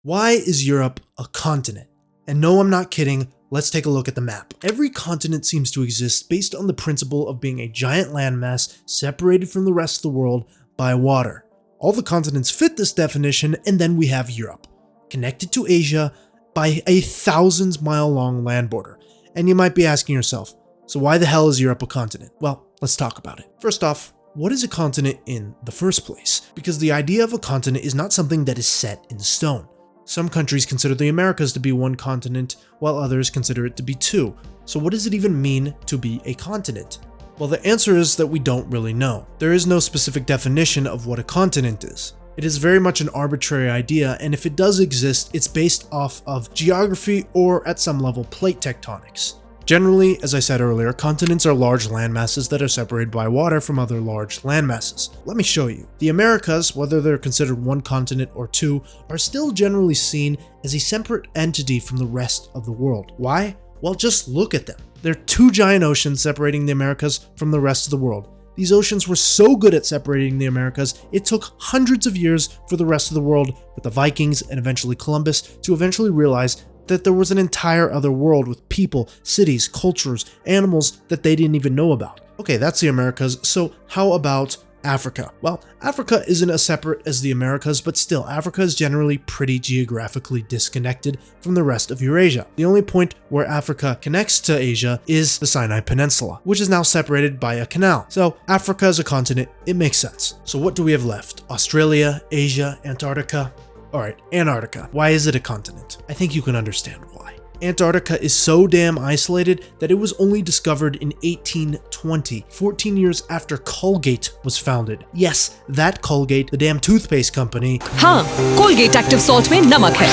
Why is Europe a continent? And no, I'm not kidding, let's take a look at the map. Every continent seems to exist based on the principle of being a giant landmass separated from the rest of the world by water. All the continents fit this definition, and then we have Europe, connected to Asia by a thousands-mile-long land border. And you might be asking yourself, so why the hell is Europe a continent? Well, let's talk about it. First off, what is a continent in the first place? Because the idea of a continent is not something that is set in stone. Some countries consider the Americas to be one continent, while others consider it to be two. So what does it even mean to be a continent? Well, the answer is that we don't really know. There is no specific definition of what a continent is. It is very much an arbitrary idea, and if it does exist, it's based off of geography or, at some level, plate tectonics. Generally, as I said earlier, continents are large landmasses that are separated by water from other large landmasses. Let me show you. The Americas, whether they're considered one continent or two, are still generally seen as a separate entity from the rest of the world. Why? Well, just look at them. There are two giant oceans separating the Americas from the rest of the world. These oceans were so good at separating the Americas, it took hundreds of years for the rest of the world, with the Vikings and eventually Columbus, to eventually realize that there was an entire other world with people, cities, cultures, animals that they didn't even know about. Okay, that's the Americas, so how about Africa? Well, Africa isn't as separate as the Americas, but still, Africa is generally pretty geographically disconnected from the rest of Eurasia. The only point where Africa connects to Asia is the Sinai Peninsula, which is now separated by a canal. So Africa is a continent, it makes sense. So what do we have left? Australia, Asia, Antarctica? Alright, Antarctica. Why is it a continent? I think you can understand why. Antarctica is so damn isolated that it was only discovered in 1820, 14 years after Colgate was founded. Yes, that Colgate, the damn toothpaste company. हाँ, Colgate Active Salt में नमक है.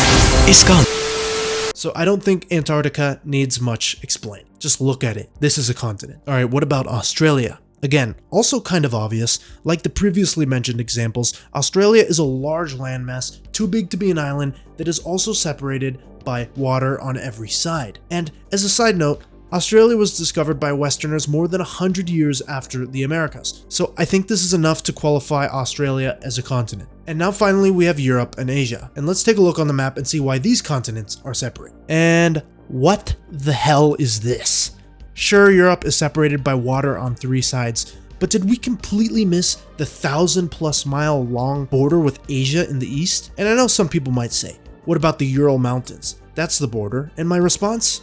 इसका. So I don't think Antarctica needs much explain. Just look at it. This is a continent. Alright, what about Australia? Again, also kind of obvious, like the previously mentioned examples, Australia is a large landmass, too big to be an island, that is also separated by water on every side. And as a side note, Australia was discovered by Westerners more than 100 years after the Americas, so I think this is enough to qualify Australia as a continent. And now finally we have Europe and Asia, and let's take a look on the map and see why these continents are separate. And what the hell is this? Sure, Europe is separated by water on three sides, but did we completely miss the 1,000+ mile long border with Asia in the east? And I know some people might say, what about the Ural Mountains? That's the border, and my response?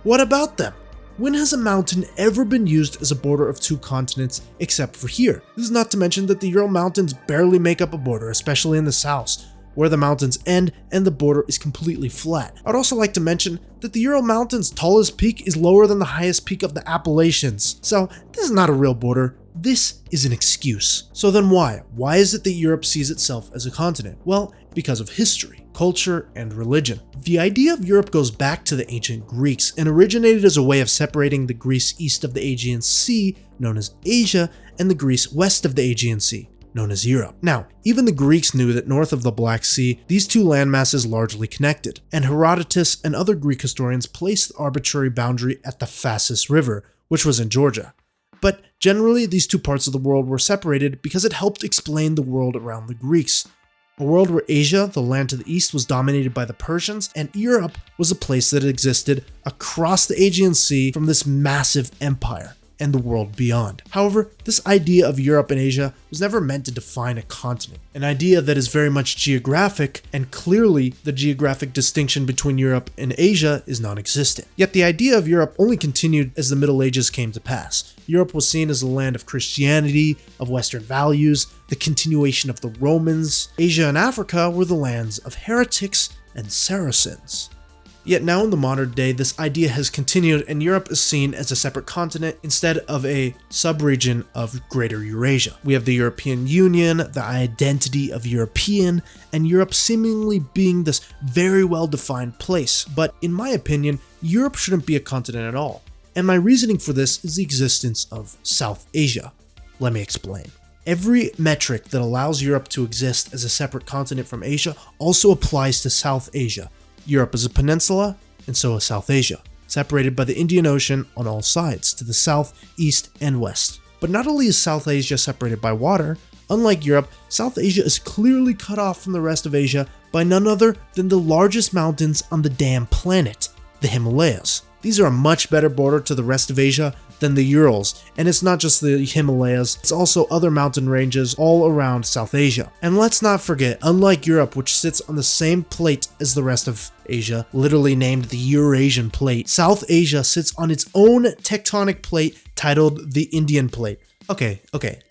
What about them? When has a mountain ever been used as a border of two continents except for here? This is not to mention that the Ural Mountains barely make up a border, especially in the south, where the mountains end and the border is completely flat. I'd also like to mention that the Ural Mountains' tallest peak is lower than the highest peak of the Appalachians. So this is not a real border, this is an excuse. So then why? Why is it that Europe sees itself as a continent? Well, because of history, culture, and religion. The idea of Europe goes back to the ancient Greeks and originated as a way of separating the Greece east of the Aegean Sea, known as Asia, and the Greece west of the Aegean Sea, known as Europe. Now, even the Greeks knew that north of the Black Sea, these two landmasses largely connected, and Herodotus and other Greek historians placed the arbitrary boundary at the Phasis River, which was in Georgia. But generally, these two parts of the world were separated because it helped explain the world around the Greeks. A world where Asia, the land to the east, was dominated by the Persians, and Europe was a place that existed across the Aegean Sea from this massive empire and the world beyond. However, this idea of Europe and Asia was never meant to define a continent, an idea that is very much geographic, and clearly the geographic distinction between Europe and Asia is non-existent. Yet the idea of Europe only continued as the Middle Ages came to pass. Europe was seen as the land of Christianity, of Western values, the continuation of the Romans. Asia and Africa were the lands of heretics and Saracens. Yet now in the modern day, this idea has continued and Europe is seen as a separate continent instead of a sub-region of Greater Eurasia. We have the European Union, the identity of European, and Europe seemingly being this very well-defined place. But in my opinion, Europe shouldn't be a continent at all. And my reasoning for this is the existence of South Asia. Let me explain. Every metric that allows Europe to exist as a separate continent from Asia also applies to South Asia. Europe is a peninsula, and so is South Asia, separated by the Indian Ocean on all sides, to the south, east, and west. But not only is South Asia separated by water, unlike Europe, South Asia is clearly cut off from the rest of Asia by none other than the largest mountains on the damn planet, the Himalayas. These are a much better border to the rest of Asia than the Urals, and it's not just the Himalayas, it's also other mountain ranges all around South Asia. And let's not forget, unlike Europe, which sits on the same plate as the rest of Asia, literally named the Eurasian Plate, South Asia sits on its own tectonic plate titled the Indian Plate. Okay,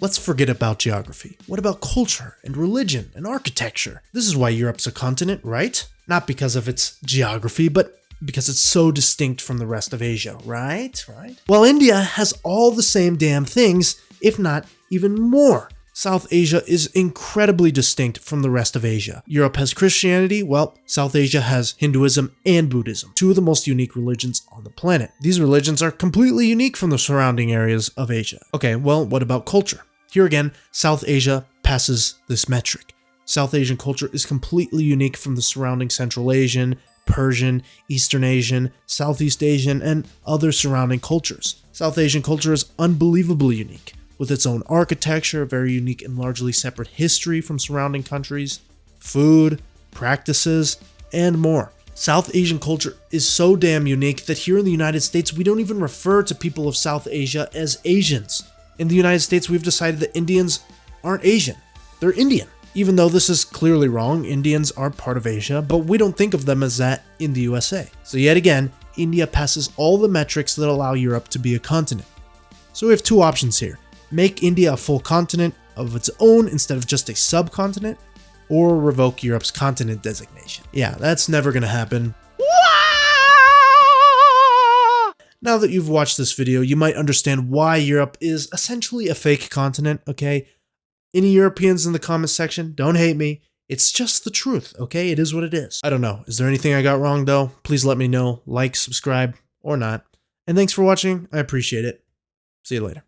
let's forget about geography. What about culture and religion and architecture? This is why Europe's a continent, right? Not because of its geography, but because it's so distinct from the rest of Asia, right? Well, India has all the same damn things, if not even more. South Asia is incredibly distinct from the rest of Asia. Europe has Christianity, well, South Asia has Hinduism and Buddhism, two of the most unique religions on the planet. These religions are completely unique from the surrounding areas of Asia. Okay, well, what about culture? Here again, South Asia passes this metric. South Asian culture is completely unique from the surrounding Central Asian, Persian, Eastern Asian, Southeast Asian, and other surrounding cultures. South Asian culture is unbelievably unique, with its own architecture, a very unique and largely separate history from surrounding countries, food, practices, and more. South Asian culture is so damn unique that here in the United States, we don't even refer to people of South Asia as Asians. In the United States, we've decided that Indians aren't Asian, they're Indian. Even though this is clearly wrong, Indians are part of Asia, but we don't think of them as that in the USA. So yet again, India passes all the metrics that allow Europe to be a continent. So we have two options here. Make India a full continent of its own instead of just a subcontinent, or revoke Europe's continent designation. Yeah, that's never gonna happen. Now that you've watched this video, you might understand why Europe is essentially a fake continent, okay? Any Europeans in the comments section, don't hate me. It's just the truth, okay? It is what it is. I don't know. Is there anything I got wrong though? Please let me know. Like, subscribe, or not. And thanks for watching. I appreciate it. See you later.